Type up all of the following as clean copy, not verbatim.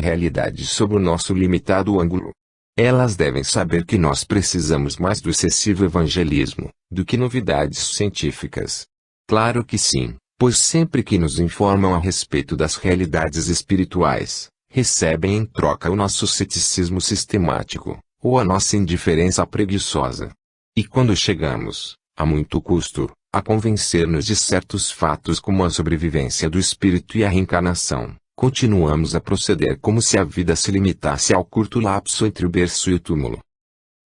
realidade sob o nosso limitado ângulo. Elas devem saber que nós precisamos mais do excessivo evangelismo, do que novidades científicas. Claro que sim, pois sempre que nos informam a respeito das realidades espirituais, recebem em troca o nosso ceticismo sistemático, ou a nossa indiferença preguiçosa. E quando chegamos, a muito custo, a convencer-nos de certos fatos como a sobrevivência do espírito e a reencarnação, continuamos a proceder como se a vida se limitasse ao curto lapso entre o berço e o túmulo.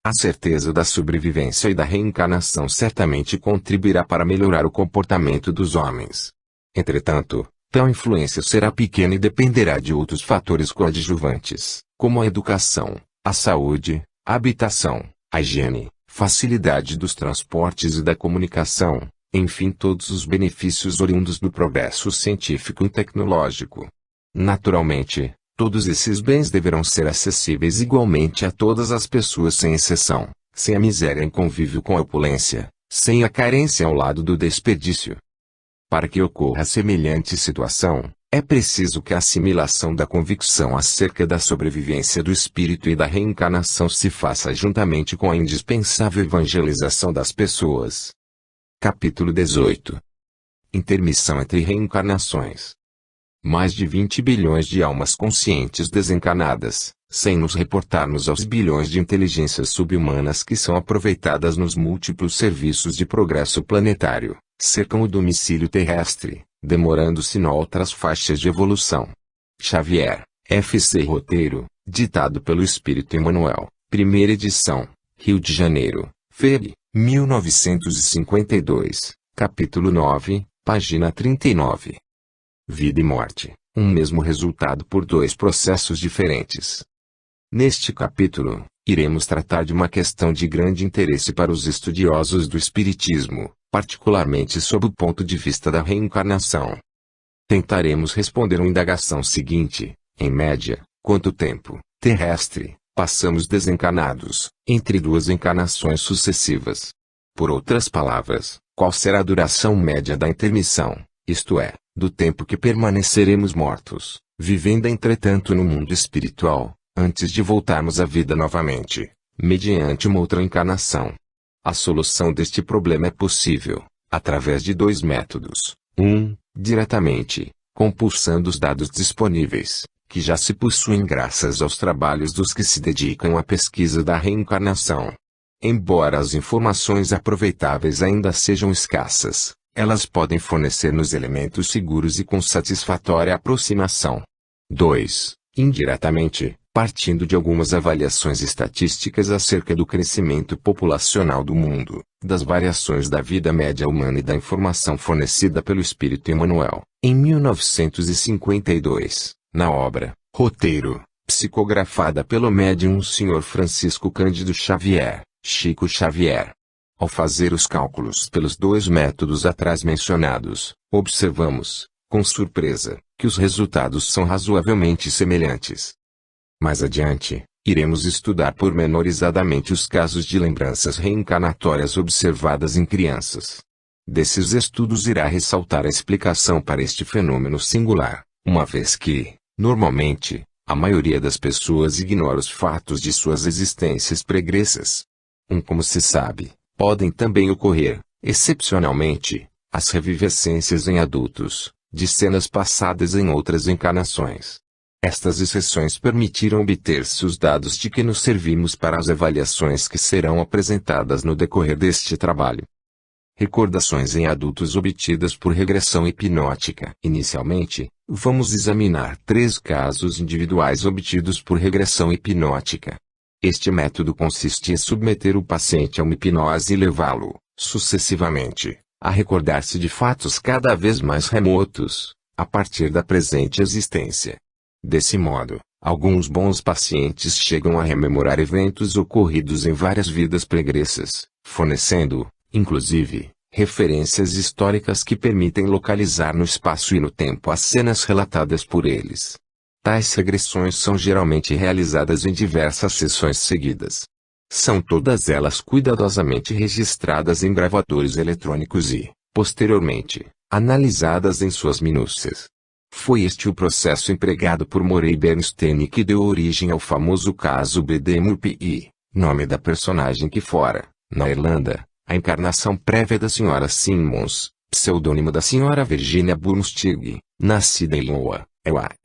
A certeza da sobrevivência e da reencarnação certamente contribuirá para melhorar o comportamento dos homens. Entretanto, tal influência será pequena e dependerá de outros fatores coadjuvantes, como a educação, a saúde, a habitação, a higiene, facilidade dos transportes e da comunicação, enfim todos os benefícios oriundos do progresso científico e tecnológico. Naturalmente, todos esses bens deverão ser acessíveis igualmente a todas as pessoas sem exceção, sem a miséria em convívio com a opulência, sem a carência ao lado do desperdício. Para que ocorra semelhante situação, é preciso que a assimilação da convicção acerca da sobrevivência do espírito e da reencarnação se faça juntamente com a indispensável evangelização das pessoas. Capítulo 18. Intermissão entre reencarnações. Mais de 20 bilhões de almas conscientes desencarnadas, sem nos reportarmos aos bilhões de inteligências subhumanas que são aproveitadas nos múltiplos serviços de progresso planetário, cercam o domicílio terrestre, demorando-se noutras faixas de evolução. Xavier, F.C. Roteiro, ditado pelo Espírito Emmanuel, primeira edição, Rio de Janeiro, Feb. 1952, capítulo 9, página 39. Vida e morte, um mesmo resultado por dois processos diferentes. Neste capítulo, iremos tratar de uma questão de grande interesse para os estudiosos do Espiritismo, particularmente sob o ponto de vista da reencarnação. Tentaremos responder uma indagação seguinte: em média, quanto tempo terrestre passamos desencarnados, entre duas encarnações sucessivas? Por outras palavras, qual será a duração média da intermissão, isto é, do tempo que permaneceremos mortos, vivendo entretanto no mundo espiritual, antes de voltarmos à vida novamente, mediante uma outra encarnação? A solução deste problema é possível, através de dois métodos. Diretamente, compulsando os dados disponíveis, que já se possuem graças aos trabalhos dos que se dedicam à pesquisa da reencarnação. Embora as informações aproveitáveis ainda sejam escassas, elas podem fornecer-nos elementos seguros e com satisfatória aproximação. 2. Indiretamente, partindo de algumas avaliações estatísticas acerca do crescimento populacional do mundo, das variações da vida média humana e da informação fornecida pelo Espírito Emmanuel, em 1952, na obra Roteiro, psicografada pelo médium Sr. Francisco Cândido Xavier, Chico Xavier. Ao fazer os cálculos pelos dois métodos atrás mencionados, observamos, com surpresa, que os resultados são razoavelmente semelhantes. Mais adiante, iremos estudar pormenorizadamente os casos de lembranças reencarnatórias observadas em crianças. Desses estudos irá ressaltar a explicação para este fenômeno singular, uma vez que, normalmente, a maioria das pessoas ignora os fatos de suas existências pregressas. Como se sabe, podem também ocorrer, excepcionalmente, as revivescências em adultos, de cenas passadas em outras encarnações. Estas exceções permitiram obter-se os dados de que nos servimos para as avaliações que serão apresentadas no decorrer deste trabalho. Recordações em adultos obtidas por regressão hipnótica. Inicialmente, vamos examinar 3 casos individuais obtidos por regressão hipnótica. Este método consiste em submeter o paciente a uma hipnose e levá-lo, sucessivamente, a recordar-se de fatos cada vez mais remotos, a partir da presente existência. Desse modo, alguns bons pacientes chegam a rememorar eventos ocorridos em várias vidas pregressas, fornecendo, inclusive, referências históricas que permitem localizar no espaço e no tempo as cenas relatadas por eles. Tais regressões são geralmente realizadas em diversas sessões seguidas. São todas elas cuidadosamente registradas em gravadores eletrônicos e, posteriormente, analisadas em suas minúcias. Foi este o processo empregado por Murray Bernstein que deu origem ao famoso caso BD-MUPI, nome da personagem que fora, na Irlanda, a encarnação prévia da Sra. Simmons, pseudônimo da Sra. Virginia Bunstig, nascida em Iowa,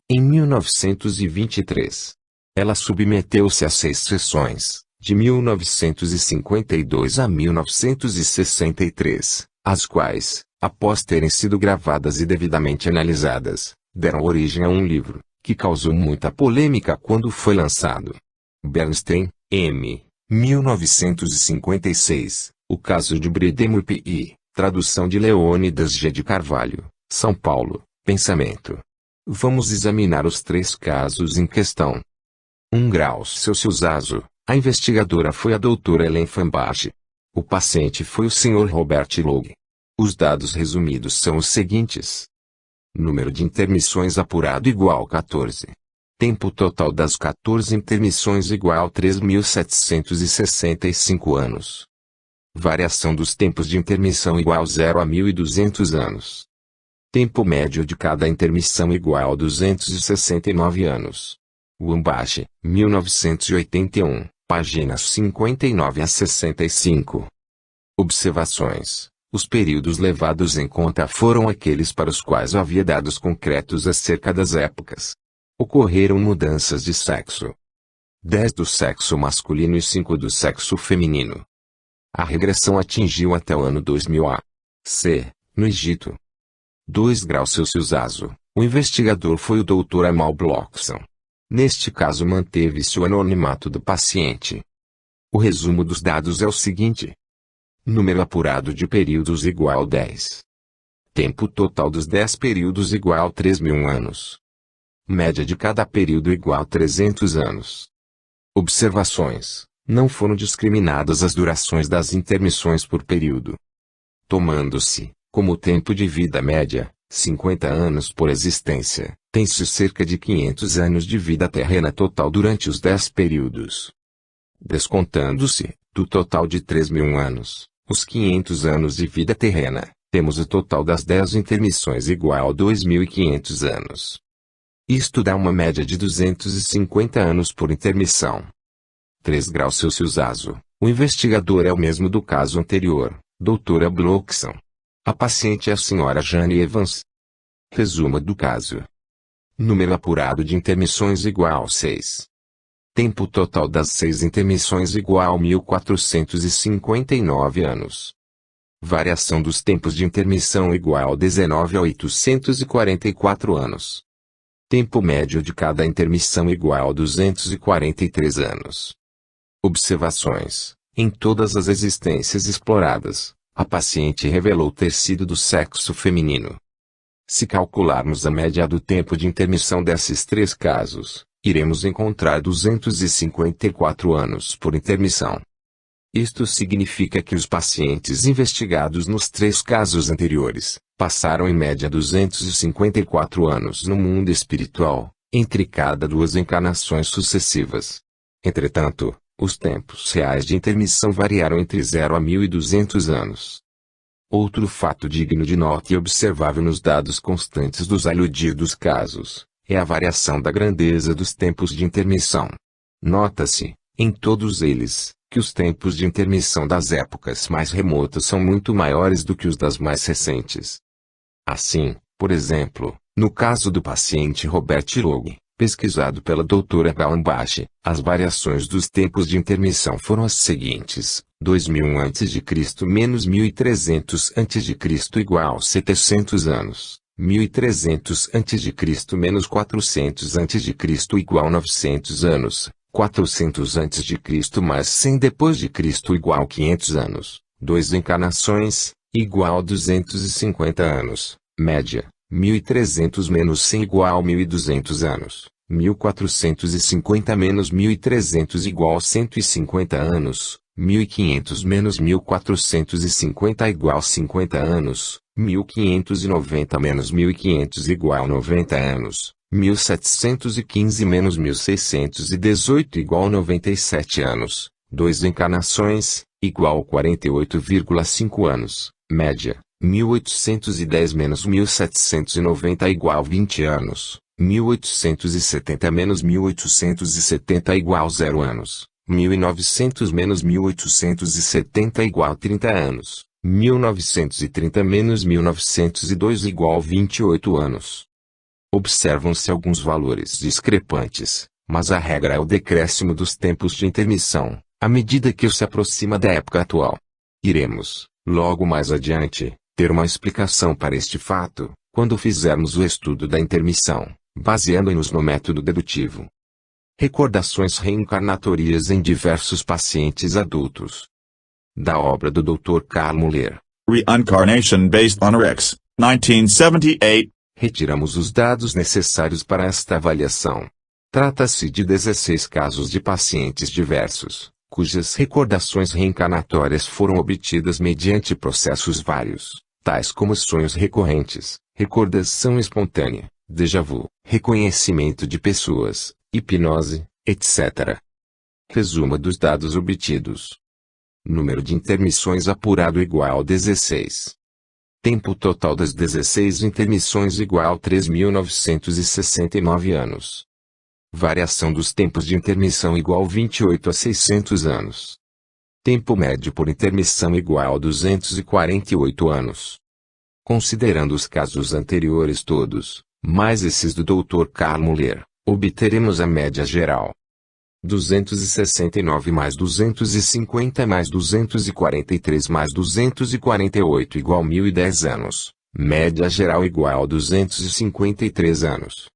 em 1923. Ela submeteu-se a 6 sessões, de 1952 a 1963, as quais, após terem sido gravadas e devidamente analisadas, deram origem a um livro, que causou muita polêmica quando foi lançado. Bernstein, M. 1956, O Caso de BD-MUPI, tradução de Leônidas G. de Carvalho, São Paulo, Pensamento. Vamos examinar os 3 casos em questão. 1 grau Celsius ASO. A investigadora foi a doutora Ellen Fambach. O paciente foi o Sr. Robert Logue. Os dados resumidos são os seguintes. Número de intermissões apurado igual 14. Tempo total das 14 intermissões igual 3.765 anos. Variação dos tempos de intermissão igual 0 a 1.200 anos. Tempo médio de cada intermissão igual 269 anos. Wambach, 1981, páginas 59 a 65. Observações. Os períodos levados em conta foram aqueles para os quais havia dados concretos acerca das épocas. Ocorreram mudanças de sexo. 10 do sexo masculino e 5 do sexo feminino. A regressão atingiu até o ano 2000 a.C., no Egito. 2 graus Celsius ASO. O investigador foi o Dr. Amal Blockson. Neste caso manteve-se o anonimato do paciente. O resumo dos dados é o seguinte. Número apurado de períodos igual 10. Tempo total dos 10 períodos igual 3.000 anos. Média de cada período igual 300 anos. Observações. Não foram discriminadas as durações das intermissões por período. Tomando-se, como tempo de vida média, 50 anos por existência, tem-se cerca de 500 anos de vida terrena total durante os 10 períodos. Descontando-se, do total de 3.000 anos, os 500 anos de vida terrena, temos o total das 10 intermissões igual a 2.500 anos. Isto dá uma média de 250 anos por intermissão. 3 graus Celsius ASO. O investigador é o mesmo do caso anterior, doutora Blockson. A paciente é a Sra. Jane Evans. Resumo do caso. Número apurado de intermissões igual 6. Tempo total das 6 intermissões igual a 1.459 anos. Variação dos tempos de intermissão igual a 19 a 844 anos. Tempo médio de cada intermissão igual a 243 anos. Observações. Em todas as existências exploradas, a paciente revelou ter sido do sexo feminino. Se calcularmos a média do tempo de intermissão desses 3 casos, iremos encontrar 254 anos por intermissão. Isto significa que os pacientes investigados nos 3 casos anteriores, passaram em média 254 anos no mundo espiritual, entre cada 2 encarnações sucessivas. Entretanto, os tempos reais de intermissão variaram entre 0 a 1.200 anos. Outro fato digno de nota e observável nos dados constantes dos aludidos casos, é a variação da grandeza dos tempos de intermissão. Nota-se, em todos eles, que os tempos de intermissão das épocas mais remotas são muito maiores do que os das mais recentes. Assim, por exemplo, no caso do paciente Robert Logue, pesquisado pela doutora Wambach, as variações dos tempos de intermissão foram as seguintes: 2000 a.C. menos 1300 a.C. igual 700 anos, 1300 a.C. menos 400 a.C. igual 900 anos, 400 a.C. mais 100 depois de Cristo igual 500 anos, 2 encarnações, igual 250 anos, média. 1300 menos 100 igual 1200 anos, 1450 menos 1300 igual 150 anos, 1500 menos 1450 igual 50 anos, 1590 menos 1500 igual 90 anos, 1715 menos 1618 igual 97 anos, 2 encarnações, igual 48,5 anos, média. 1810 menos 1790 igual 20 anos. 1870 menos 1870 igual 0 anos. 1900 menos 1870 igual 30 anos. 1930 menos 1902 igual 28 anos. Observam-se alguns valores discrepantes, mas a regra é o decréscimo dos tempos de intermissão, à medida que se aproxima da época atual. Iremos, logo mais adiante, ter uma explicação para este fato, quando fizermos o estudo da intermissão, baseando-nos no método dedutivo. Recordações reencarnatórias em diversos pacientes adultos. Da obra do Dr. Carl Muller. Reincarnation Based on RX, 1978. Retiramos os dados necessários para esta avaliação. Trata-se de 16 casos de pacientes diversos, cujas recordações reencarnatórias foram obtidas mediante processos vários, tais como sonhos recorrentes, recordação espontânea, déjà vu, reconhecimento de pessoas, hipnose, etc. Resumo dos dados obtidos. Número de intermissões apurado igual 16. Tempo total das 16 intermissões igual 3.969 anos. Variação dos tempos de intermissão igual 28 a 600 anos. Tempo médio por intermissão igual 248 anos. Considerando os casos anteriores todos, mais esses do Dr. Carl Muller, obteremos a média geral. 269 mais 250 mais 243 mais 248 igual 1010 anos. Média geral igual 253 anos.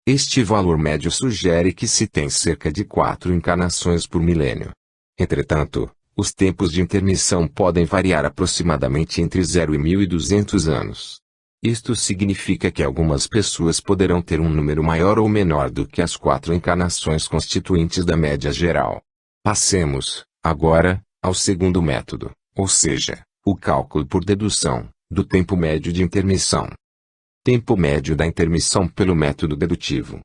Este valor médio sugere que se tem cerca de 4 encarnações por milênio. Entretanto, os tempos de intermissão podem variar aproximadamente entre 0 e 1200 anos. Isto significa que algumas pessoas poderão ter um número maior ou menor do que as 4 encarnações constituintes da média geral. Passemos, agora, ao segundo método, ou seja, o cálculo por dedução, do tempo médio de intermissão. Tempo médio da intermissão pelo método dedutivo.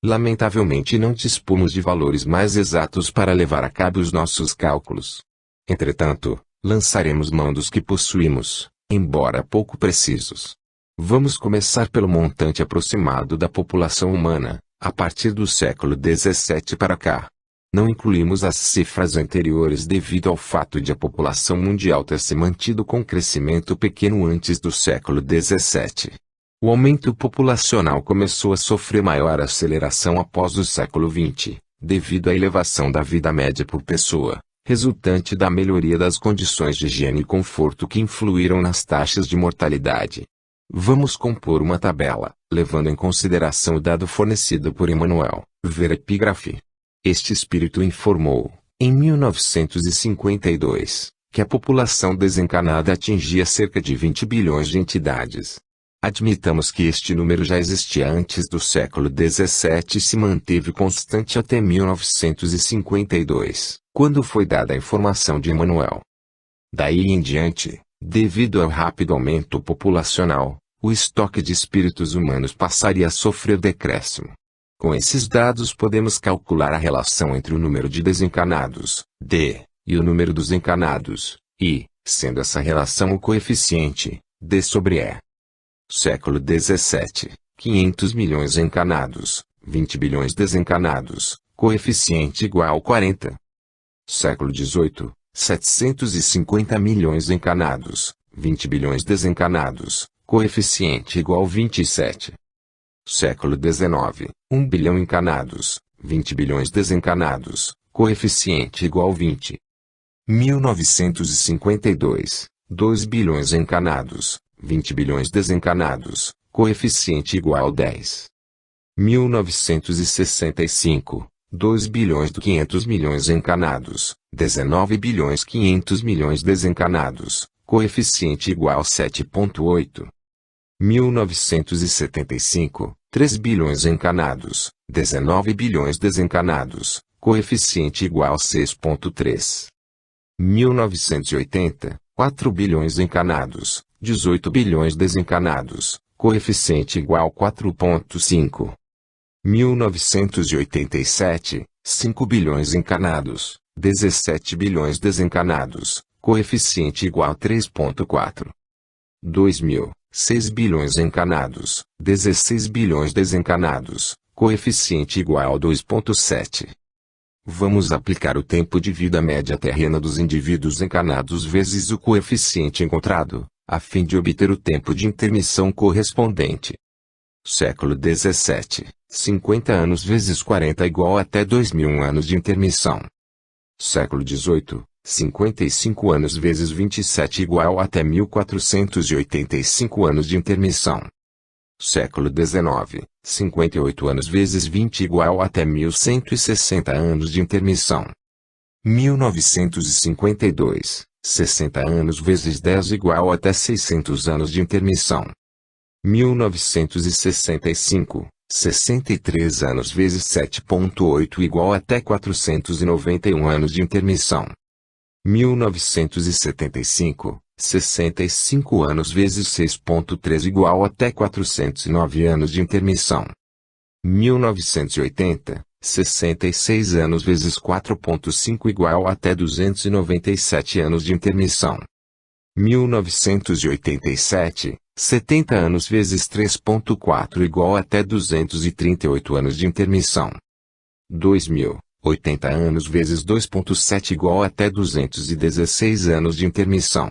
Lamentavelmente não dispomos de valores mais exatos para levar a cabo os nossos cálculos. Entretanto, lançaremos mão dos que possuímos, embora pouco precisos. Vamos começar pelo montante aproximado da população humana, a partir do século XVII para cá. Não incluímos as cifras anteriores devido ao fato de a população mundial ter se mantido com crescimento pequeno antes do século XVII. O aumento populacional começou a sofrer maior aceleração após o século XX, devido à elevação da vida média por pessoa, resultante da melhoria das condições de higiene e conforto que influíram nas taxas de mortalidade. Vamos compor uma tabela, levando em consideração o dado fornecido por Emmanuel, ver epígrafe. Este espírito informou, em 1952, que a população desencarnada atingia cerca de 20 bilhões de entidades. Admitamos que este número já existia antes do século XVII e se manteve constante até 1952, quando foi dada a informação de Emmanuel. Daí em diante, devido ao rápido aumento populacional, o estoque de espíritos humanos passaria a sofrer decréscimo. Com esses dados podemos calcular a relação entre o número de desencarnados, D, e o número dos encarnados, I, sendo essa relação o coeficiente, D sobre E. Século XVII, 500 milhões encarnados, 20 bilhões desencarnados, coeficiente igual 40. Século XVIII, 750 milhões encarnados, 20 bilhões desencarnados, coeficiente igual 27. Século XIX, 1 bilhão encarnados, 20 bilhões desencarnados, coeficiente igual 20. 1952, 2 bilhões encarnados, 20 bilhões desencarnados, coeficiente igual 10. 1965, 2 bilhões 500 milhões encarnados, 19 bilhões 500 milhões desencarnados, coeficiente igual 7,8. 1975, 3 bilhões encarnados, 19 bilhões desencarnados, coeficiente igual 6,3. 1980, 4 bilhões encarnados, 18 bilhões desencarnados, coeficiente igual 4,5. 1987, 5 bilhões encarnados, 17 bilhões desencarnados, coeficiente igual 3,4. 2000, 6 bilhões encanados, 16 bilhões desencanados, coeficiente igual a 2,7. Vamos aplicar o tempo de vida média terrena dos indivíduos encanados vezes o coeficiente encontrado, a fim de obter o tempo de intermissão correspondente. Século 17, 50 anos vezes 40 igual até 2001 anos de intermissão. Século 18, 55 anos vezes 27 igual até 1485 anos de intermissão. Século 19, 58 anos vezes 20 igual até 1160 anos de intermissão. 1952, 60 anos vezes 10 igual até 600 anos de intermissão. 1965, 63 anos vezes 7,8 igual até 491 anos de intermissão. 1975, 65 anos vezes 6,3 igual até 409 anos de intermissão. 1980, 66 anos vezes 4,5 igual até 297 anos de intermissão. 1987, 70 anos vezes 3,4 igual até 238 anos de intermissão. 2000, 80 anos vezes 2,7 igual até 216 anos de intermissão.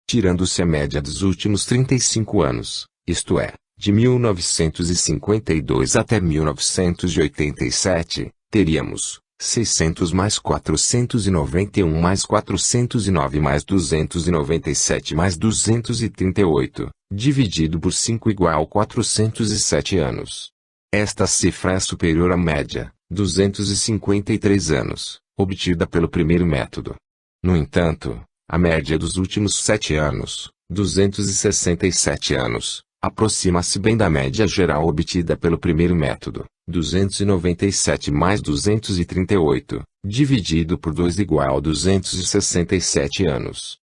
Tirando-se a média dos últimos 35 anos, isto é, de 1952 até 1987, teríamos 600 mais 491 mais 409 mais 297 mais 238, dividido por 5 igual a 407 anos. Esta cifra é superior à média, 253 anos, obtida pelo primeiro método. No entanto, a média dos últimos 7 anos, 267 anos, aproxima-se bem da média geral obtida pelo primeiro método, 297 mais 238, dividido por 2 igual a 267 anos.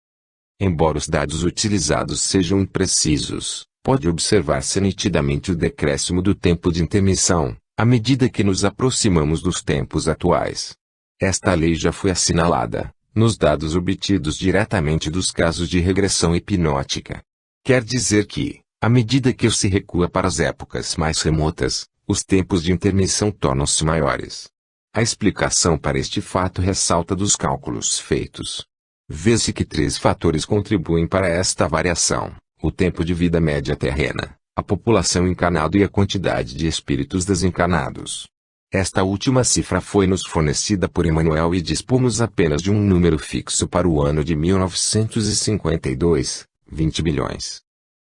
Embora os dados utilizados sejam imprecisos, pode observar-se nitidamente o decréscimo do tempo de intermissão, à medida que nos aproximamos dos tempos atuais. Esta lei já foi assinalada, nos dados obtidos diretamente dos casos de regressão hipnótica. Quer dizer que, à medida que se recua para as épocas mais remotas, os tempos de intermissão tornam-se maiores. A explicação para este fato ressalta dos cálculos feitos. Vê-se que 3 fatores contribuem para esta variação: o tempo de vida média terrena, a população encanada e a quantidade de espíritos desencanados. Esta última cifra foi-nos fornecida por Emmanuel e dispomos apenas de um número fixo para o ano de 1952, 20 bilhões.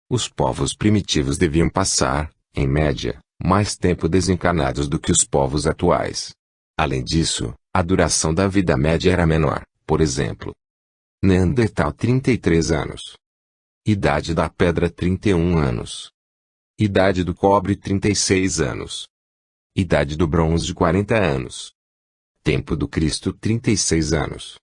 Os povos primitivos deviam passar, em média, mais tempo desencanados do que os povos atuais. Além disso, a duração da vida média era menor, por exemplo. Neandertal 33 anos. Idade da pedra 31 anos. Idade do cobre 36 anos. Idade do bronze 40 anos. Tempo do Cristo 36 anos.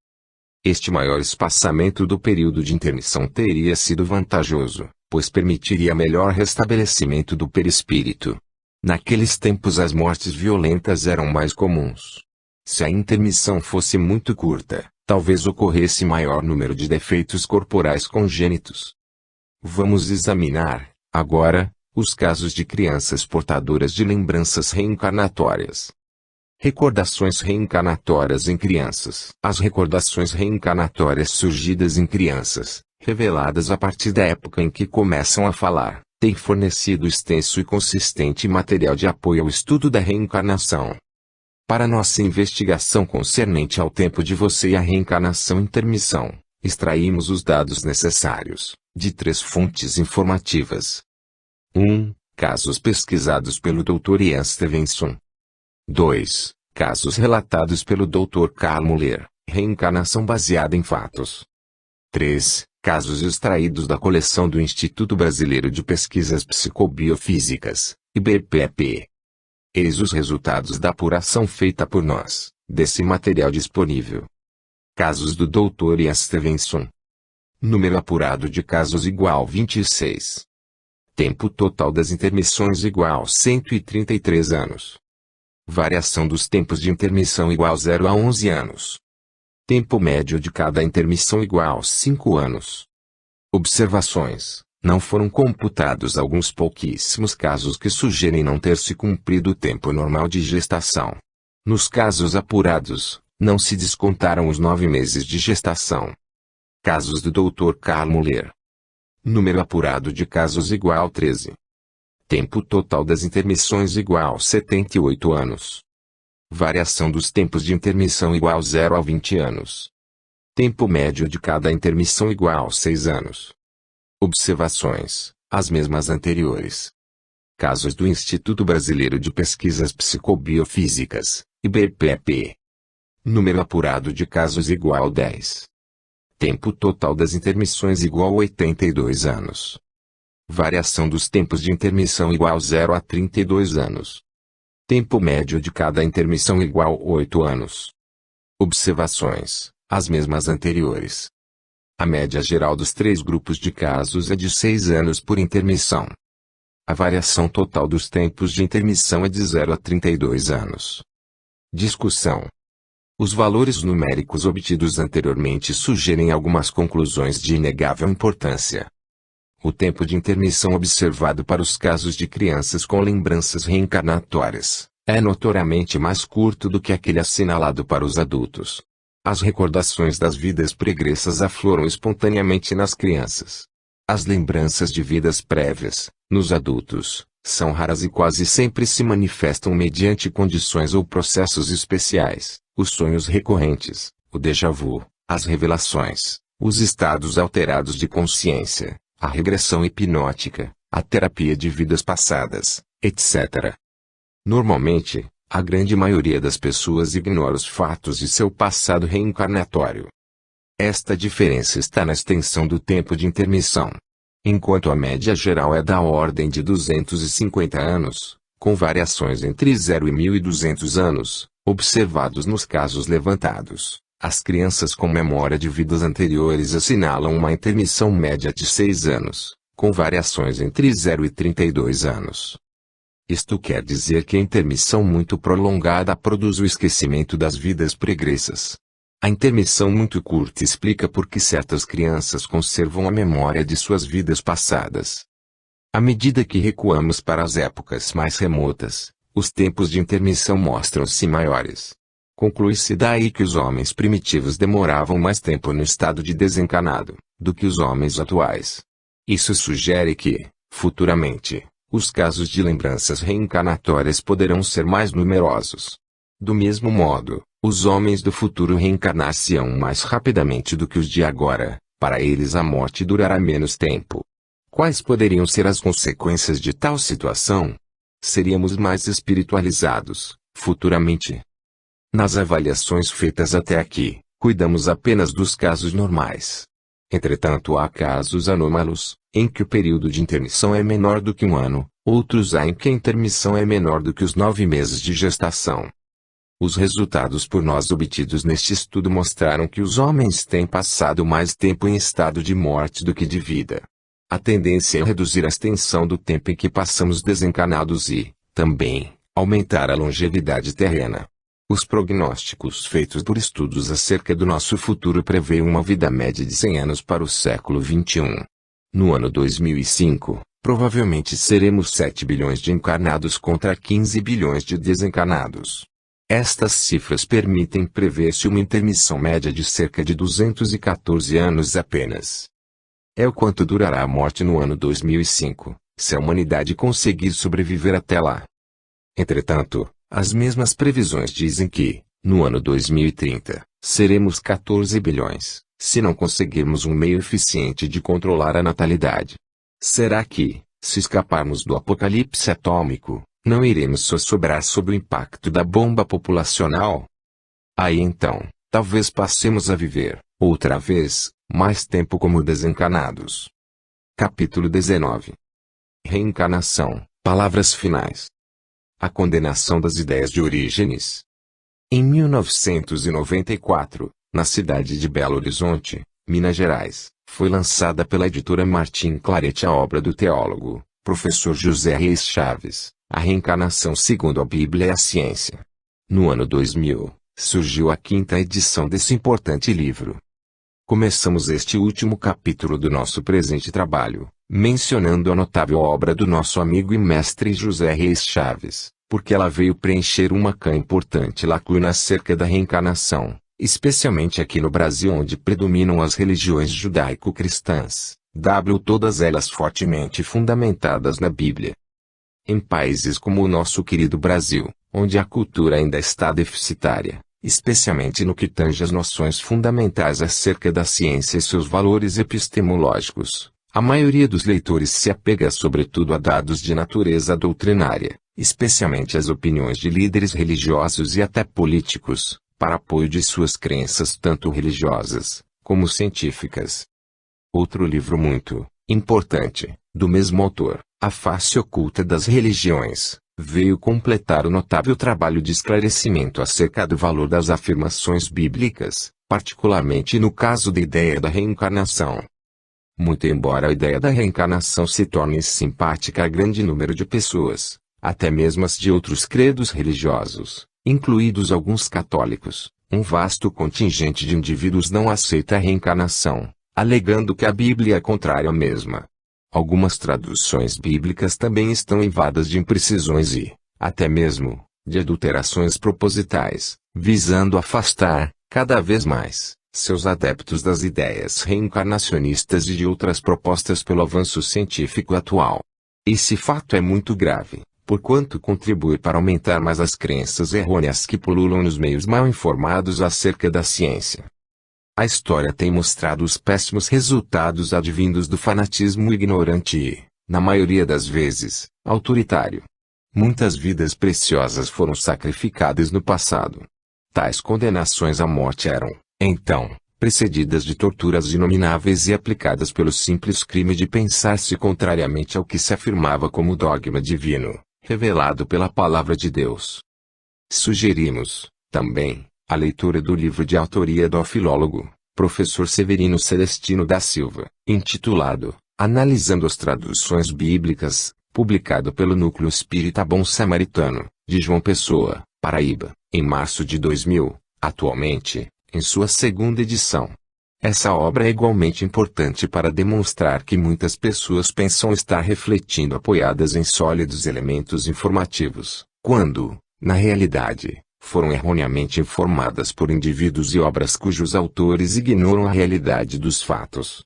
Este maior espaçamento do período de intermissão teria sido vantajoso, pois permitiria melhor restabelecimento do perispírito. Naqueles tempos as mortes violentas eram mais comuns. Se a intermissão fosse muito curta, talvez ocorresse maior número de defeitos corporais congênitos. Vamos examinar, agora, os casos de crianças portadoras de lembranças reencarnatórias. Recordações reencarnatórias em crianças. As recordações reencarnatórias surgidas em crianças, reveladas a partir da época em que começam a falar, têm fornecido extenso e consistente material de apoio ao estudo da reencarnação. Para nossa investigação concernente ao tempo de você e à reencarnação intermissão, extraímos os dados necessários, de 3 fontes informativas. 1. Casos pesquisados pelo Dr. Ian Stevenson. 2. Casos relatados pelo Dr. Carl Muller, reencarnação baseada em fatos. 3. Casos extraídos da coleção do Instituto Brasileiro de Pesquisas Psicobiofísicas, IBPP. Eis os resultados da apuração feita por nós, desse material disponível. Casos do Dr. Ian Stevenson. Número apurado de casos igual 26. Tempo total das intermissões igual 133 anos. Variação dos tempos de intermissão igual 0 a 11 anos. Tempo médio de cada intermissão igual 5 anos. Observações. Não foram computados alguns pouquíssimos casos que sugerem não ter se cumprido o tempo normal de gestação. Nos casos apurados, não se descontaram os 9 meses de gestação. Casos do Dr. Karl Müller. Número apurado de casos igual 13. Tempo total das intermissões igual 78 anos. Variação dos tempos de intermissão igual 0 a 20 anos. Tempo médio de cada intermissão igual 6 anos. Observações, as mesmas anteriores. Casos do Instituto Brasileiro de Pesquisas Psicobiofísicas, IBPP. Número apurado de casos igual 10. Tempo total das intermissões igual 82 anos. Variação dos tempos de intermissão igual 0 a 32 anos. Tempo médio de cada intermissão igual 8 anos. Observações, as mesmas anteriores. A média geral dos 3 grupos de casos é de 6 anos por intermissão. A variação total dos tempos de intermissão é de 0 a 32 anos. Discussão. Os valores numéricos obtidos anteriormente sugerem algumas conclusões de inegável importância. O tempo de intermissão observado para os casos de crianças com lembranças reencarnatórias é notoriamente mais curto do que aquele assinalado para os adultos. As recordações das vidas pregressas afloram espontaneamente nas crianças. As lembranças de vidas prévias, nos adultos, são raras e quase sempre se manifestam mediante condições ou processos especiais, os sonhos recorrentes, o déjà vu, as revelações, os estados alterados de consciência, a regressão hipnótica, a terapia de vidas passadas, etc. Normalmente, a grande maioria das pessoas ignora os fatos de seu passado reencarnatório. Esta diferença está na extensão do tempo de intermissão. Enquanto a média geral é da ordem de 250 anos, com variações entre 0 e 1.200 anos, observados nos casos levantados, as crianças com memória de vidas anteriores assinalam uma intermissão média de 6 anos, com variações entre 0 e 32 anos. Isto quer dizer que a intermissão muito prolongada produz o esquecimento das vidas pregressas. A intermissão muito curta explica por que certas crianças conservam a memória de suas vidas passadas. À medida que recuamos para as épocas mais remotas, os tempos de intermissão mostram-se maiores. Conclui-se daí que os homens primitivos demoravam mais tempo no estado de desencarnado do que os homens atuais. Isso sugere que, futuramente, os casos de lembranças reencarnatórias poderão ser mais numerosos. Do mesmo modo, os homens do futuro reencarnar-se-ão mais rapidamente do que os de agora, para eles a morte durará menos tempo. Quais poderiam ser as consequências de tal situação? Seríamos mais espiritualizados, futuramente. Nas avaliações feitas até aqui, cuidamos apenas dos casos normais. Entretanto, há casos anômalos, em que o período de intermissão é menor do que 1 ano, outros há em que a intermissão é menor do que os 9 meses de gestação. Os resultados por nós obtidos neste estudo mostraram que os homens têm passado mais tempo em estado de morte do que de vida. A tendência é reduzir a extensão do tempo em que passamos desencarnados e, também, aumentar a longevidade terrena. Os prognósticos feitos por estudos acerca do nosso futuro prevêem uma vida média de 100 anos para o século XXI. No ano 2005, provavelmente seremos 7 bilhões de encarnados contra 15 bilhões de desencarnados. Estas cifras permitem prever-se uma intermissão média de cerca de 214 anos apenas. É o quanto durará a morte no ano 2005, se a humanidade conseguir sobreviver até lá. Entretanto, as mesmas previsões dizem que, no ano 2030, seremos 14 bilhões, se não conseguirmos um meio eficiente de controlar a natalidade. Será que, se escaparmos do apocalipse atômico, não iremos sossobrar sob o impacto da bomba populacional? Aí então, talvez passemos a viver, outra vez, mais tempo como desencarnados. Capítulo 19. Reencarnação, palavras finais. A condenação das ideias de Orígenes. Em 1994, na cidade de Belo Horizonte, Minas Gerais, foi lançada pela editora Martim Claret a obra do teólogo, professor José Reis Chaves, A Reencarnação segundo a Bíblia e a Ciência. No ano 2000, surgiu a 5ª edição desse importante livro. Começamos este último capítulo do nosso presente trabalho, mencionando a notável obra do nosso amigo e mestre José Reis Chaves, porque ela veio preencher uma importante lacuna acerca da reencarnação, especialmente aqui no Brasil, onde predominam as religiões judaico-cristãs, todas elas fortemente fundamentadas na Bíblia. Em países como o nosso querido Brasil, onde a cultura ainda está deficitária, especialmente no que tange às noções fundamentais acerca da ciência e seus valores epistemológicos, a maioria dos leitores se apega sobretudo a dados de natureza doutrinária, especialmente às opiniões de líderes religiosos e até políticos, para apoio de suas crenças tanto religiosas, como científicas. Outro livro muito importante, do mesmo autor, A Face Oculta das Religiões, veio completar o notável trabalho de esclarecimento acerca do valor das afirmações bíblicas, particularmente no caso da ideia da reencarnação. Muito embora a ideia da reencarnação se torne simpática a grande número de pessoas, até mesmo as de outros credos religiosos, incluídos alguns católicos, um vasto contingente de indivíduos não aceita a reencarnação, alegando que a Bíblia é contrária à mesma. Algumas traduções bíblicas também estão invadas de imprecisões e, até mesmo, de adulterações propositais, visando afastar, cada vez mais, seus adeptos das ideias reencarnacionistas e de outras propostas pelo avanço científico atual. Esse fato é muito grave, porquanto contribui para aumentar mais as crenças errôneas que pululam nos meios mal informados acerca da ciência. A história tem mostrado os péssimos resultados advindos do fanatismo ignorante e, na maioria das vezes, autoritário. Muitas vidas preciosas foram sacrificadas no passado. Tais condenações à morte eram, então, precedidas de torturas inomináveis e aplicadas pelo simples crime de pensar-se contrariamente ao que se afirmava como dogma divino, revelado pela Palavra de Deus. Sugerimos, também, a leitura do livro de autoria do filólogo, professor Severino Celestino da Silva, intitulado Analisando as Traduções Bíblicas, publicado pelo Núcleo Espírita Bom Samaritano, de João Pessoa, Paraíba, em março de 2000, atualmente, em sua segunda edição. Essa obra é igualmente importante para demonstrar que muitas pessoas pensam estar refletindo apoiadas em sólidos elementos informativos, quando, na realidade, foram erroneamente informadas por indivíduos e obras cujos autores ignoram a realidade dos fatos.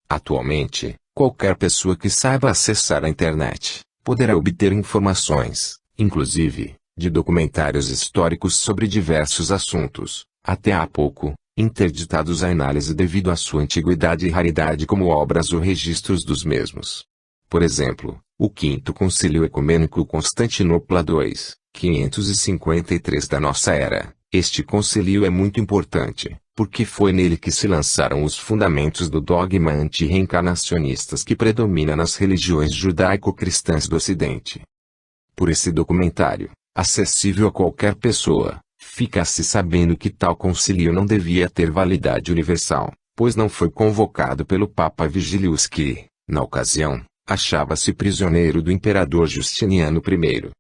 Atualmente, qualquer pessoa que saiba acessar a internet, poderá obter informações, inclusive, de documentários históricos sobre diversos assuntos, até há pouco, interditados à análise devido à sua antiguidade e raridade como obras ou registros dos mesmos. Por exemplo, o Quinto Concílio Ecumênico Constantinopla II, 553 da nossa era. Este concílio é muito importante, porque foi nele que se lançaram os fundamentos do dogma anti-reencarnacionistas que predomina nas religiões judaico-cristãs do Ocidente. Por esse documentário, acessível a qualquer pessoa, fica-se sabendo que tal concílio não devia ter validade universal, pois não foi convocado pelo Papa Vigilius que, na ocasião, achava-se prisioneiro do imperador Justiniano I.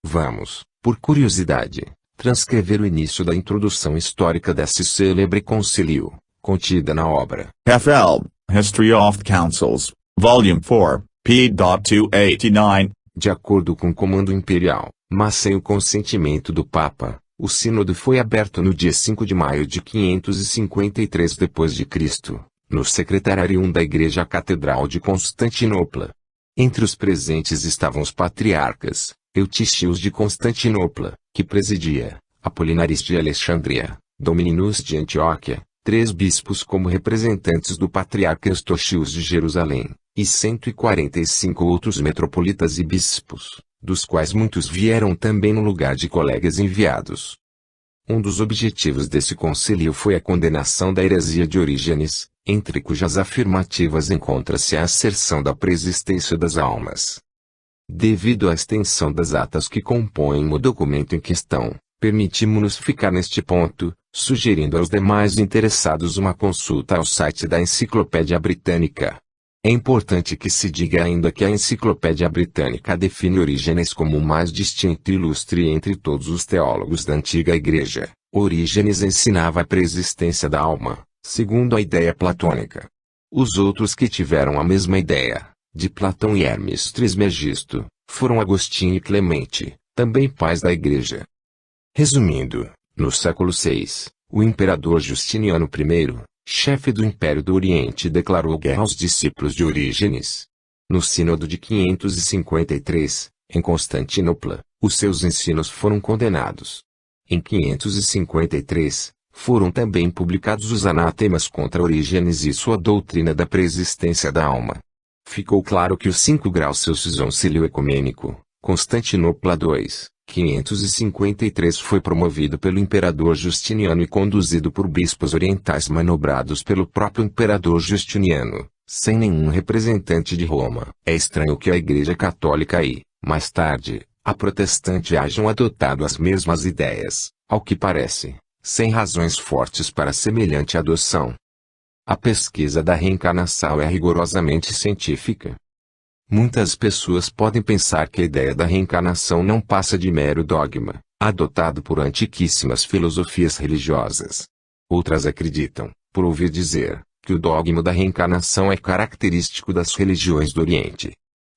Vamos, por curiosidade, transcrever o início da introdução histórica desse célebre concílio, contida na obra FL, History of Councils, Volume 4, p. 289. De acordo com o comando imperial, mas sem o consentimento do Papa, o sínodo foi aberto no dia 5 de maio de 553 d.C., no Secretarium da Igreja Catedral de Constantinopla. Entre os presentes estavam os patriarcas, Eutíchios de Constantinopla, que presidia, Apolinaris de Alexandria, Domininus de Antioquia, 3 bispos como representantes do patriarca Eustochius de Jerusalém, e 145 outros metropolitas e bispos, dos quais muitos vieram também no lugar de colegas enviados. Um dos objetivos desse concílio foi a condenação da heresia de Orígenes, entre cujas afirmativas encontra-se a asserção da preexistência das almas. Devido à extensão das atas que compõem o documento em questão, permitimos-nos ficar neste ponto, sugerindo aos demais interessados uma consulta ao site da Enciclopédia Britânica. É importante que se diga ainda que a Enciclopédia Britânica define Orígenes como o mais distinto e ilustre entre todos os teólogos da antiga Igreja. Orígenes ensinava a preexistência da alma, segundo a ideia platônica. Os outros que tiveram a mesma ideia, de Platão e Hermes Trismegisto, foram Agostinho e Clemente, também pais da Igreja. Resumindo, no século VI, o imperador Justiniano I, chefe do Império do Oriente, declarou guerra aos discípulos de Orígenes. No Sínodo de 553, em Constantinopla, os seus ensinos foram condenados. Em 553, foram também publicados os anatemas contra Orígenes e sua doutrina da preexistência da alma. Ficou claro que os 5 graus Celsius Concílio Ecumênico, Constantinopla II, 553 foi promovido pelo imperador Justiniano e conduzido por bispos orientais manobrados pelo próprio imperador Justiniano, sem nenhum representante de Roma. É estranho que a Igreja Católica e, mais tarde, a protestante hajam adotado as mesmas ideias, ao que parece, sem razões fortes para semelhante adoção. A pesquisa da reencarnação é rigorosamente científica. Muitas pessoas podem pensar que a ideia da reencarnação não passa de mero dogma, adotado por antiquíssimas filosofias religiosas. Outras acreditam, por ouvir dizer, que o dogma da reencarnação é característico das religiões do Oriente.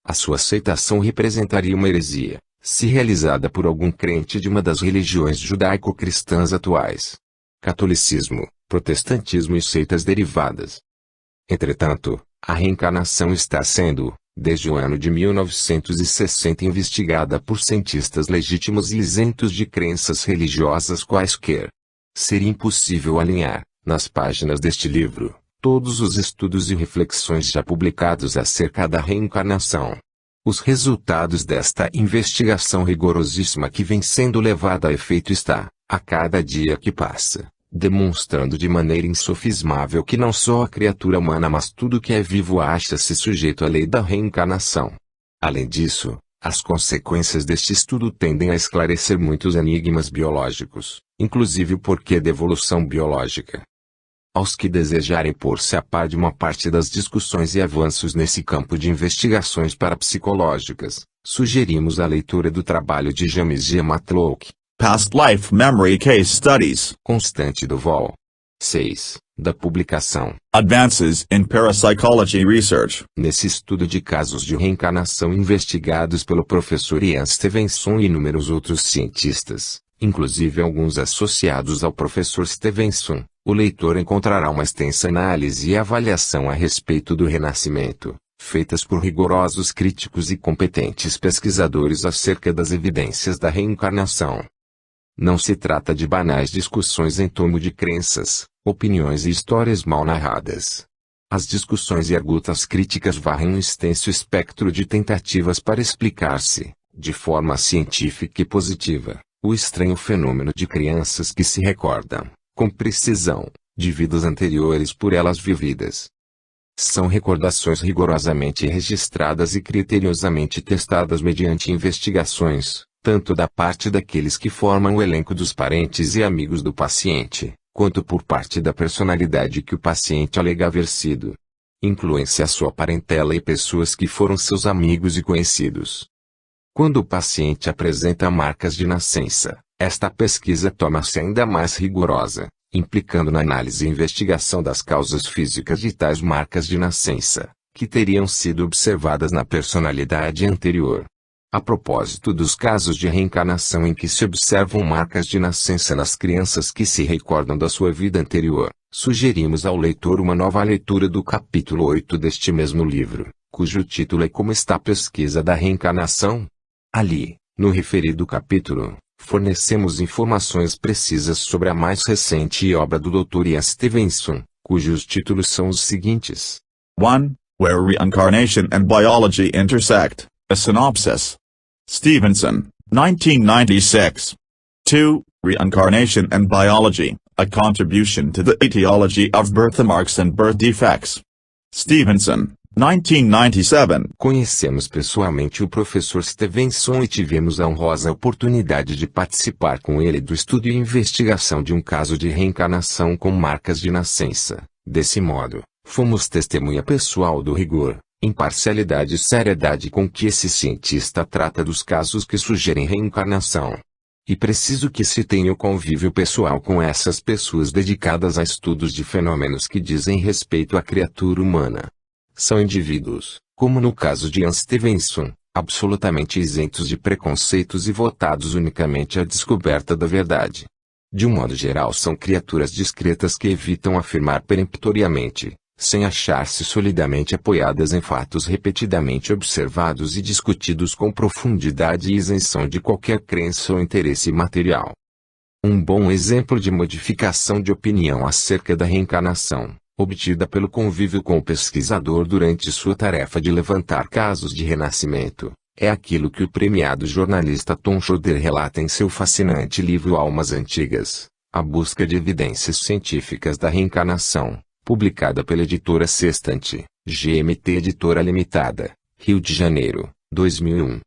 A sua aceitação representaria uma heresia, se realizada por algum crente de uma das religiões judaico-cristãs atuais: catolicismo, protestantismo e seitas derivadas. Entretanto, a reencarnação está sendo, desde o ano de 1960, investigada por cientistas legítimos e isentos de crenças religiosas quaisquer. Seria impossível alinhar, nas páginas deste livro, todos os estudos e reflexões já publicados acerca da reencarnação. Os resultados desta investigação rigorosíssima que vem sendo levada a efeito está, a cada dia que passa, demonstrando de maneira insofismável que não só a criatura humana mas tudo que é vivo acha-se sujeito à lei da reencarnação. Além disso, as consequências deste estudo tendem a esclarecer muitos enigmas biológicos, inclusive o porquê da evolução biológica. Aos que desejarem pôr-se a par de uma parte das discussões e avanços nesse campo de investigações parapsicológicas, sugerimos a leitura do trabalho de James G. Matlock, Past Life Memory Case Studies, Constante do Vol. 6, da publicação Advances in Parapsychology Research. Nesse estudo de casos de reencarnação investigados pelo professor Ian Stevenson e inúmeros outros cientistas, inclusive alguns associados ao professor Stevenson, o leitor encontrará uma extensa análise e avaliação a respeito do renascimento, feitas por rigorosos críticos e competentes pesquisadores acerca das evidências da reencarnação. Não se trata de banais discussões em torno de crenças, opiniões e histórias mal narradas. As discussões e argutas críticas varrem um extenso espectro de tentativas para explicar-se, de forma científica e positiva, o estranho fenômeno de crianças que se recordam, com precisão, de vidas anteriores por elas vividas. São recordações rigorosamente registradas e criteriosamente testadas mediante investigações, tanto da parte daqueles que formam o elenco dos parentes e amigos do paciente, quanto por parte da personalidade que o paciente alega haver sido. Incluem-se a sua parentela e pessoas que foram seus amigos e conhecidos. Quando o paciente apresenta marcas de nascença, esta pesquisa torna-se ainda mais rigorosa, implicando na análise e investigação das causas físicas de tais marcas de nascença, que teriam sido observadas na personalidade anterior. A propósito dos casos de reencarnação em que se observam marcas de nascença nas crianças que se recordam da sua vida anterior, sugerimos ao leitor uma nova leitura do capítulo 8 deste mesmo livro, cujo título é Como está a pesquisa da reencarnação? Ali, no referido capítulo, fornecemos informações precisas sobre a mais recente obra do Dr. Ian Stevenson, cujos títulos são os seguintes: 1. Where Reincarnation and Biology Intersect, a Synopsis. Stevenson, 1996. 2. Reincarnation and Biology, a Contribution to the Etiology of Birthmarks and Birth Defects. Stevenson, 1997. Conhecemos pessoalmente o professor Stevenson e tivemos a honrosa oportunidade de participar com ele do estudo e investigação de um caso de reencarnação com marcas de nascença. Desse modo, fomos testemunha pessoal do rigor, imparcialidade e seriedade com que esse cientista trata dos casos que sugerem reencarnação. E preciso que se tenha o convívio pessoal com essas pessoas dedicadas a estudos de fenômenos que dizem respeito à criatura humana. São indivíduos, como no caso de Ian Stevenson, absolutamente isentos de preconceitos e votados unicamente à descoberta da verdade. De um modo geral, são criaturas discretas que evitam afirmar peremptoriamente, sem achar-se solidamente apoiadas em fatos repetidamente observados e discutidos com profundidade e isenção de qualquer crença ou interesse material. Um bom exemplo de modificação de opinião acerca da reencarnação, obtida pelo convívio com o pesquisador durante sua tarefa de levantar casos de renascimento, é aquilo que o premiado jornalista Tom Schroeder relata em seu fascinante livro Almas Antigas, A Busca de Evidências Científicas da Reencarnação, publicada pela editora Sextante, GMT Editora Limitada, Rio de Janeiro, 2001.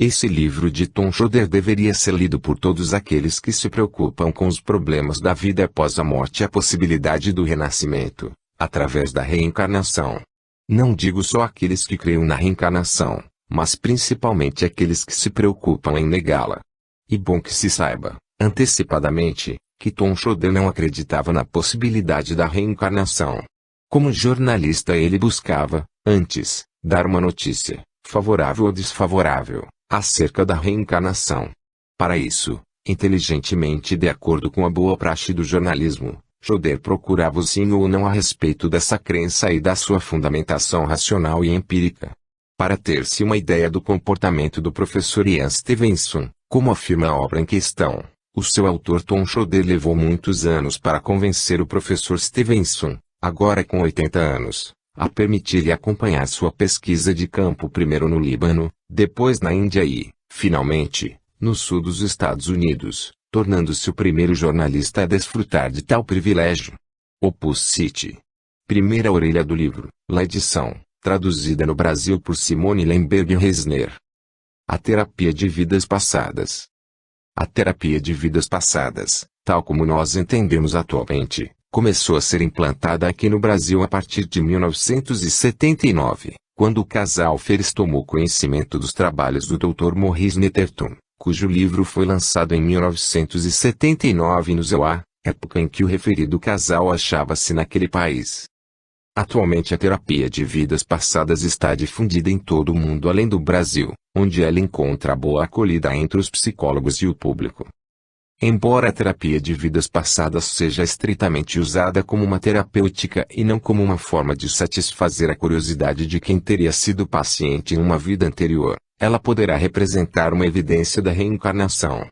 Esse livro de Tom Schroeder deveria ser lido por todos aqueles que se preocupam com os problemas da vida após a morte e a possibilidade do renascimento, através da reencarnação. Não digo só aqueles que creem na reencarnação, mas principalmente aqueles que se preocupam em negá-la. E bom que se saiba, antecipadamente, que Tom Schroeder não acreditava na possibilidade da reencarnação. Como jornalista ele buscava, antes, dar uma notícia, favorável ou desfavorável, acerca da reencarnação. Para isso, inteligentemente e de acordo com a boa praxe do jornalismo, Schroeder procurava o sim ou não a respeito dessa crença e da sua fundamentação racional e empírica. Para ter-se uma ideia do comportamento do professor Ian Stevenson, como afirma a obra em questão, o seu autor Tom Schroeder levou muitos anos para convencer o professor Stevenson, agora com 80 anos, a permitir-lhe acompanhar sua pesquisa de campo primeiro no Líbano, depois na Índia e, finalmente, no sul dos Estados Unidos, tornando-se o primeiro jornalista a desfrutar de tal privilégio. Opus City. Primeira orelha do livro, La edição, traduzida no Brasil por Simone Lemberg Reisner. A terapia de vidas passadas. A terapia de vidas passadas, tal como nós entendemos atualmente, começou a ser implantada aqui no Brasil a partir de 1979, quando o casal Ferris tomou conhecimento dos trabalhos do Dr. Maurice Netterton, cujo livro foi lançado em 1979 no ZEUA, época em que o referido casal achava-se naquele país. Atualmente a terapia de vidas passadas está difundida em todo o mundo além do Brasil, onde ela encontra boa acolhida entre os psicólogos e o público. Embora a terapia de vidas passadas seja estritamente usada como uma terapêutica e não como uma forma de satisfazer a curiosidade de quem teria sido paciente em uma vida anterior, ela poderá representar uma evidência da reencarnação.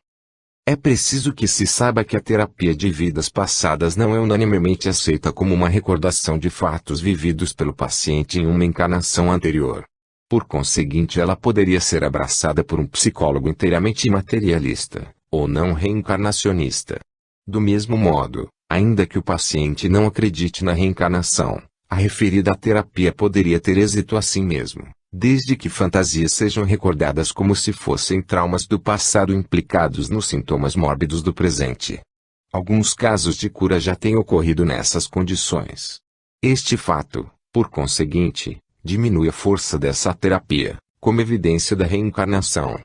É preciso que se saiba que a terapia de vidas passadas não é unanimemente aceita como uma recordação de fatos vividos pelo paciente em uma encarnação anterior. Por conseguinte, ela poderia ser abraçada por um psicólogo inteiramente imaterialista, ou não reencarnacionista. Do mesmo modo, ainda que o paciente não acredite na reencarnação, a referida terapia poderia ter êxito assim mesmo, desde que fantasias sejam recordadas como se fossem traumas do passado implicados nos sintomas mórbidos do presente. Alguns casos de cura já têm ocorrido nessas condições. Este fato, por conseguinte, diminui a força dessa terapia, como evidência da reencarnação.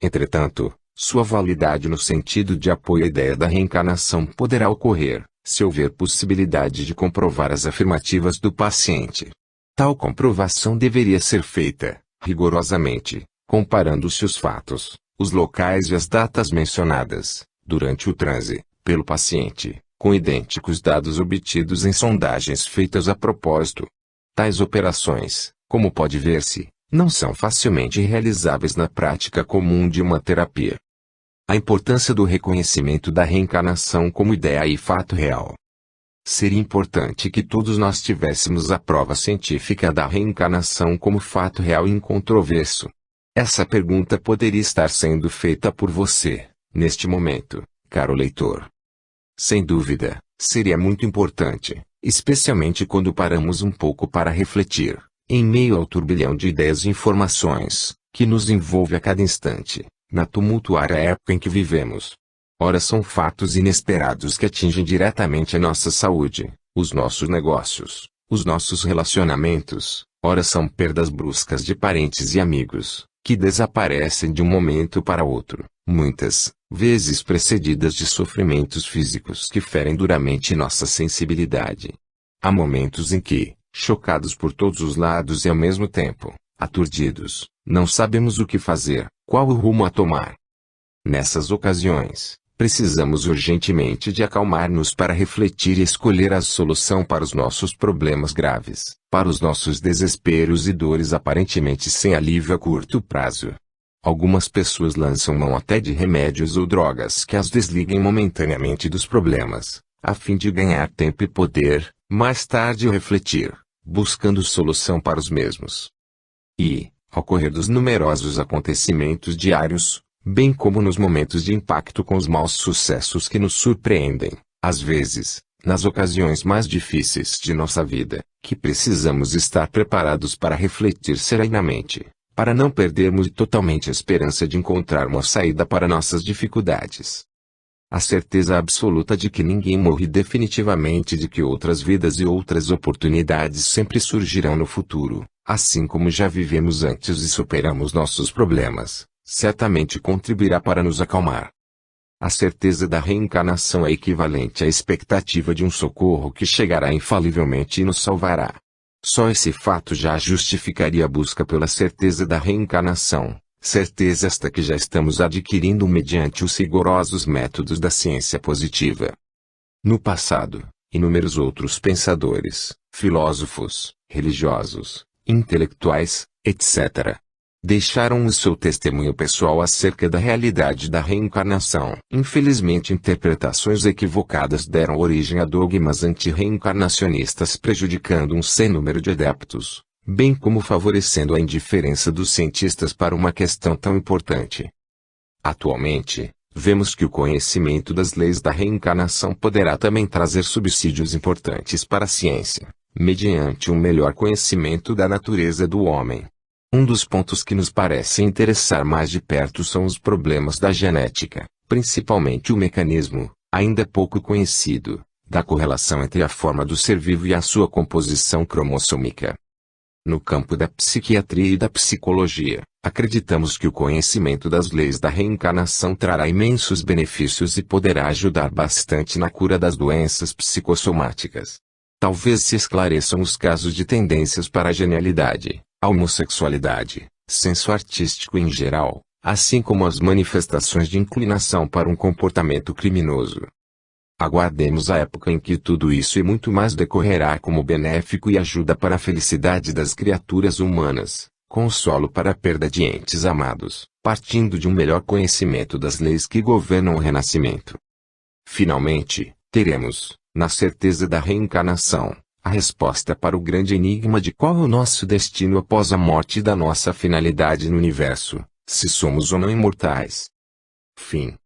Entretanto, sua validade no sentido de apoio à ideia da reencarnação poderá ocorrer, se houver possibilidade de comprovar as afirmativas do paciente. Tal comprovação deveria ser feita, rigorosamente, comparando-se os fatos, os locais e as datas mencionadas, durante o transe, pelo paciente, com idênticos dados obtidos em sondagens feitas a propósito. Tais operações, como pode ver-se, não são facilmente realizáveis na prática comum de uma terapia. A importância do reconhecimento da reencarnação como ideia e fato real. Seria importante que todos nós tivéssemos a prova científica da reencarnação como fato real e incontroverso. Essa pergunta poderia estar sendo feita por você, neste momento, caro leitor. Sem dúvida, seria muito importante, especialmente quando paramos um pouco para refletir, em meio ao turbilhão de ideias e informações, que nos envolve a cada instante, na tumultuária época em que vivemos. Ora são fatos inesperados que atingem diretamente a nossa saúde, os nossos negócios, os nossos relacionamentos, ora são perdas bruscas de parentes e amigos, que desaparecem de um momento para outro, muitas vezes precedidas de sofrimentos físicos que ferem duramente nossa sensibilidade. Há momentos em que, chocados por todos os lados e ao mesmo tempo, aturdidos, não sabemos o que fazer, qual o rumo a tomar. Nessas ocasiões, precisamos urgentemente de acalmar-nos para refletir e escolher a solução para os nossos problemas graves, para os nossos desesperos e dores aparentemente sem alívio a curto prazo. Algumas pessoas lançam mão até de remédios ou drogas que as desliguem momentaneamente dos problemas, a fim de ganhar tempo e poder, mais tarde refletir, buscando solução para os mesmos. E, ao correr dos numerosos acontecimentos diários, bem como nos momentos de impacto com os maus sucessos que nos surpreendem, às vezes, nas ocasiões mais difíceis de nossa vida, que precisamos estar preparados para refletir serenamente, para não perdermos totalmente a esperança de encontrar uma saída para nossas dificuldades. A certeza absoluta de que ninguém morre definitivamente, de que outras vidas e outras oportunidades sempre surgirão no futuro, assim como já vivemos antes e superamos nossos problemas, certamente contribuirá para nos acalmar. A certeza da reencarnação é equivalente à expectativa de um socorro que chegará infalivelmente e nos salvará. Só esse fato já justificaria a busca pela certeza da reencarnação, certeza esta que já estamos adquirindo mediante os rigorosos métodos da ciência positiva. No passado, inúmeros outros pensadores, filósofos, religiosos, intelectuais, etc., deixaram o seu testemunho pessoal acerca da realidade da reencarnação. Infelizmente, interpretações equivocadas deram origem a dogmas anti-reencarnacionistas, prejudicando um sem número de adeptos, bem como favorecendo a indiferença dos cientistas para uma questão tão importante. Atualmente, vemos que o conhecimento das leis da reencarnação poderá também trazer subsídios importantes para a ciência, mediante um melhor conhecimento da natureza do homem. Um dos pontos que nos parece interessar mais de perto são os problemas da genética, principalmente o mecanismo, ainda pouco conhecido, da correlação entre a forma do ser vivo e a sua composição cromossômica. No campo da psiquiatria e da psicologia, acreditamos que o conhecimento das leis da reencarnação trará imensos benefícios e poderá ajudar bastante na cura das doenças psicossomáticas. Talvez se esclareçam os casos de tendências para a genialidade, a homossexualidade, senso artístico em geral, assim como as manifestações de inclinação para um comportamento criminoso. Aguardemos a época em que tudo isso e muito mais decorrerá como benéfico e ajuda para a felicidade das criaturas humanas, consolo para a perda de entes amados, partindo de um melhor conhecimento das leis que governam o renascimento. Finalmente, teremos, na certeza da reencarnação, a resposta para o grande enigma de qual é o nosso destino após a morte e da nossa finalidade no universo, se somos ou não imortais. Fim.